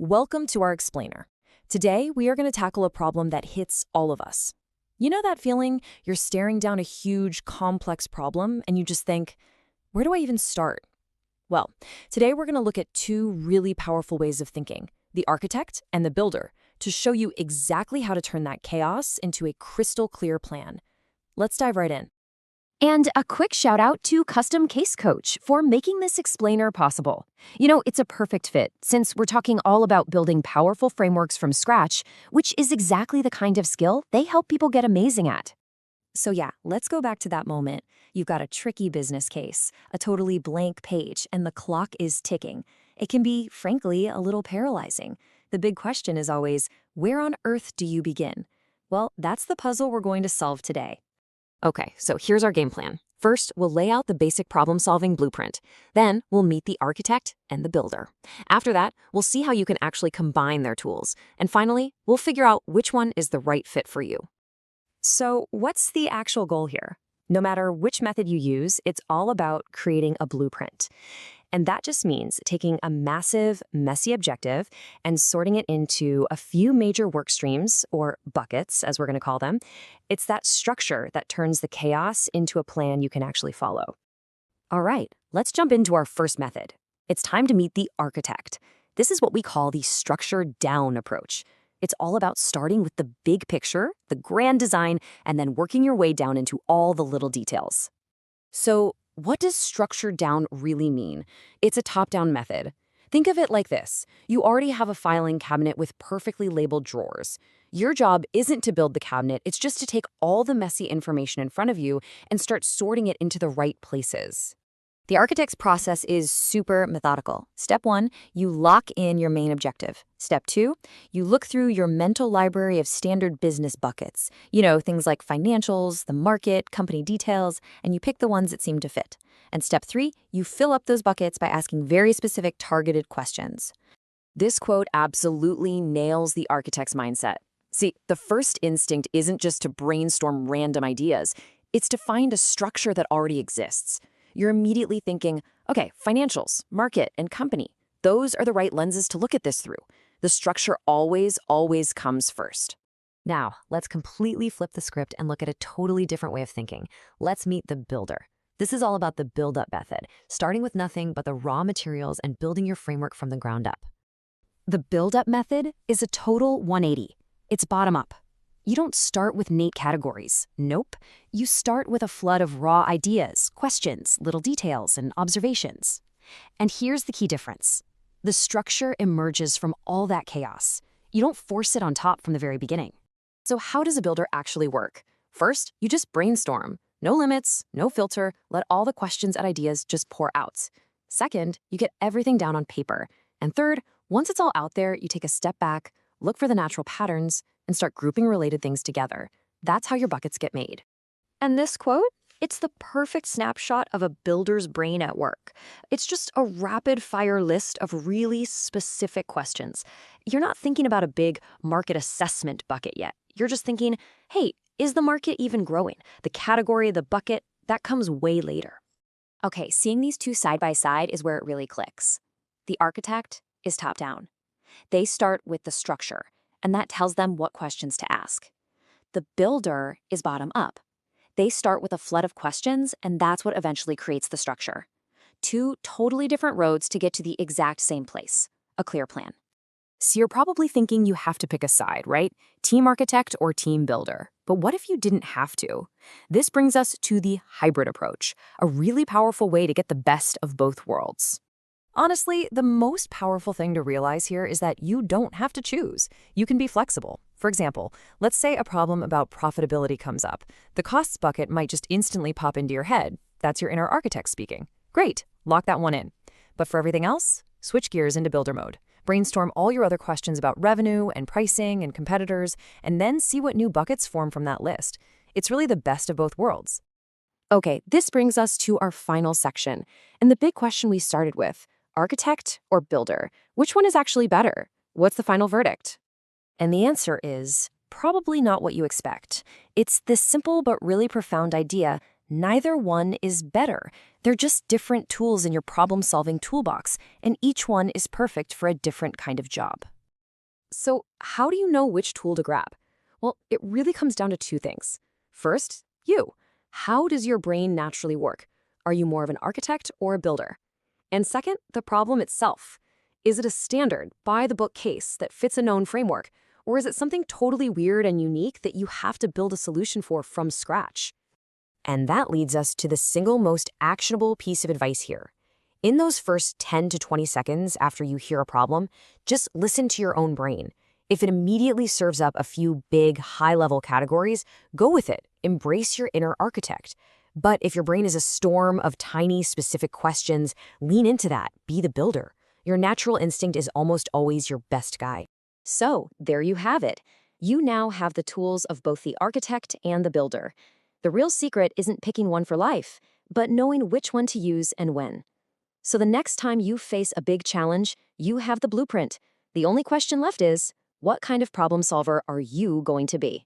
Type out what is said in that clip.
Welcome to our explainer. Today, we are going to tackle a problem that hits all of us. You know that feeling you're staring down a huge, complex problem and you just think, where do I even start? Well, today we're going to look at two really powerful ways of thinking, the architect and the builder, to show you exactly how to turn that chaos into a crystal clear plan. Let's dive right in. And a quick shout out to Custom Case Coach for making this explainer possible. You know, it's a perfect fit since we're talking all about building powerful frameworks from scratch, which is exactly the kind of skill they help people get amazing at. So yeah, let's go back to that moment. You've got a tricky business case, a totally blank page, and the clock is ticking. It can be, frankly, a little paralyzing. The big question is always, where on earth do you begin? Well, that's the puzzle we're going to solve today. Okay, so here's our game plan. First, we'll lay out the basic problem-solving blueprint. Then, we'll meet the architect and the builder. After that, we'll see how you can actually combine their tools. And finally, we'll figure out which one is the right fit for you. So, what's the actual goal here? No matter which method you use, it's all about creating a blueprint. And that just means taking a massive, messy objective and sorting it into a few major work streams, or buckets, as we're going to call them. It's that structure that turns the chaos into a plan you can actually follow. All right, let's jump into our first method. It's time to meet the architect. This is what we call the structure-down approach. It's all about starting with the big picture, the grand design, and then working your way down into all the little details. So, what does structure down really mean? It's a top-down method. Think of it like this. You already have a filing cabinet with perfectly labeled drawers. Your job isn't to build the cabinet, it's just to take all the messy information in front of you and start sorting it into the right places. The architect's process is super methodical. Step 1, you lock in your main objective. Step 2, you look through your mental library of standard business buckets. You know, things like financials, the market, company details, and you pick the ones that seem to fit. And step 3, you fill up those buckets by asking very specific targeted questions. This quote absolutely nails the architect's mindset. See, the first instinct isn't just to brainstorm random ideas. It's to find a structure that already exists. You're immediately thinking, okay, financials, market, and company. Those are the right lenses to look at this through. The structure always comes first. Now, let's completely flip the script and look at a totally different way of thinking. Let's meet the builder. This is all about the build-up method, starting with nothing but the raw materials and building your framework from the ground up. The build-up method is a total 180. It's bottom-up. You don't start with neat categories. Nope. You start with a flood of raw ideas, questions, little details, and observations. And here's the key difference. The structure emerges from all that chaos. You don't force it on top from the very beginning. So how does a builder actually work? First, you just brainstorm. No limits, no filter, let all the questions and ideas just pour out. Second, you get everything down on paper. And third, once it's all out there, you take a step back, look for the natural patterns, and start grouping related things together. That's how your buckets get made. And this quote? It's the perfect snapshot of a builder's brain at work. It's just a rapid-fire list of really specific questions. You're not thinking about a big market assessment bucket yet. You're just thinking, hey, is the market even growing? The category, the bucket, that comes way later. Okay, seeing these two side by side is where it really clicks. The architect is top-down. They start with the structure, and that tells them what questions to ask. The builder is bottom-up. They start with a flood of questions, and that's what eventually creates the structure. Two totally different roads to get to the exact same place, a clear plan. So you're probably thinking you have to pick a side, right? Team architect or team builder. But what if you didn't have to? This brings us to the hybrid approach, a really powerful way to get the best of both worlds. Honestly, the most powerful thing to realize here is that you don't have to choose. You can be flexible. For example, let's say a problem about profitability comes up. The costs bucket might just instantly pop into your head. That's your inner architect speaking. Great, lock that one in. But for everything else, switch gears into builder mode. Brainstorm all your other questions about revenue and pricing and competitors, and then see what new buckets form from that list. It's really the best of both worlds. Okay, this brings us to our final section, and the big question we started with. Architect or builder? Which one is actually better? What's the final verdict? And the answer is probably not what you expect. It's this simple but really profound idea, Neither one is better. They're just different tools in your problem-solving toolbox, and each one is perfect for a different kind of job. So, how do you know which tool to grab? Well, it really comes down to two things. First, you. How does your brain naturally work? Are you more of an architect or a builder? And second, the problem itself. Is it a standard, by-the-book case that fits a known framework? Or is it something totally weird and unique that you have to build a solution for from scratch? And that leads us to the single most actionable piece of advice here. In those first 10 to 20 seconds after you hear a problem, just listen to your own brain. If it immediately serves up a few big, high-level categories, go with it. Embrace your inner architect. But if your brain is a storm of tiny, specific questions, lean into that. Be the builder. Your natural instinct is almost always your best guide. So, there you have it. You now have the tools of both the architect and the builder. The real secret isn't picking one for life, but knowing which one to use and when. So the next time you face a big challenge, you have the blueprint. The only question left is, what kind of problem solver are you going to be?